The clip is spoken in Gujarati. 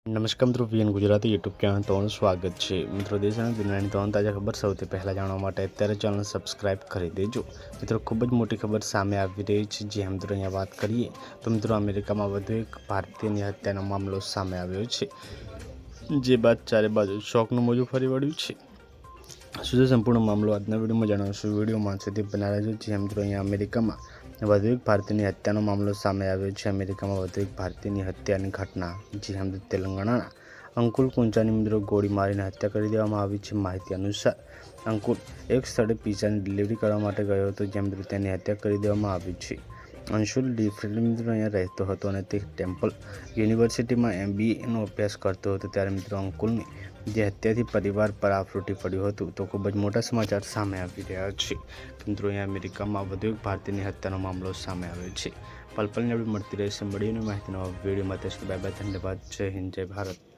નમસ્કાર મિત્રો, વીએન ગુજરાતી યુટ્યુબ ચેનલ તમારું સ્વાગત છે। મિત્રો, દેશ અને દુનિયાની તમામ તાજા ખબર સૌથી પહેલાં જાણવા માટે અત્યારે ચેનલ સબસ્ક્રાઇબ કરી દેજો। મિત્રો, ખૂબ જ મોટી ખબર સામે આવી રહી છે। જે મિત્રો અહીંયા વાત કરીએ તો મિત્રો, અમેરિકામાં વધુ એક ભારતીયની હત્યાનો મામલો સામે આવ્યો છે, જે બાદ ચારે બાજુ શોકનું મોજું ફરી વળ્યું છે। શું સંપૂર્ણ મામલો આજના વિડીયોમાં જણાવશું। વિડીયોમાં સુધી બના રહેજો। જે મિત્રો, અહીંયા અમેરિકામાં વધુ એક ભારતીયની હત્યાનો મામલો સામે આવ્યો છે। અમેરિકામાં વધુ એક ભારતીયની હત્યાની ઘટના, જે મિત્રો તેલંગાણાના અંકુલ કુંચાની મિત્રો ગોળી મારીને હત્યા કરી દેવામાં આવી છે। માહિતી અનુસાર અંકુલ એક સ્થળે પિઝાની ડિલિવરી કરવા માટે ગયો હતો, જ્યાં મિત્રો તેની હત્યા કરી દેવામાં આવી છે। અંશુલ ડિફ્રેન્ડ મિત્રો અહીંયા રહેતો હતો અને તે ટેમ્પલ યુનિવર્સિટીમાં MBAનો અભ્યાસ કરતો હતો। ત્યારે મિત્રો અંકુલની જે હત્યાથી પરિવાર પર આફત તૂટી પડ્યું હતું, તો ખૂબ જ મોટા સમાચાર સામે આવી રહ્યા છે। મિત્રો, અહીંયા અમેરિકામાં વધુ એક ભારતીયની હત્યાનો મામલો સામે આવ્યો છે। પલ પલની અપડેટ મળતી રહેશે। મળીને માહિતીનો વિડીયોમાં ત્યાં સુધી બાય બાય, ધન્યવાદ, જય હિન્દ, જય ભારત।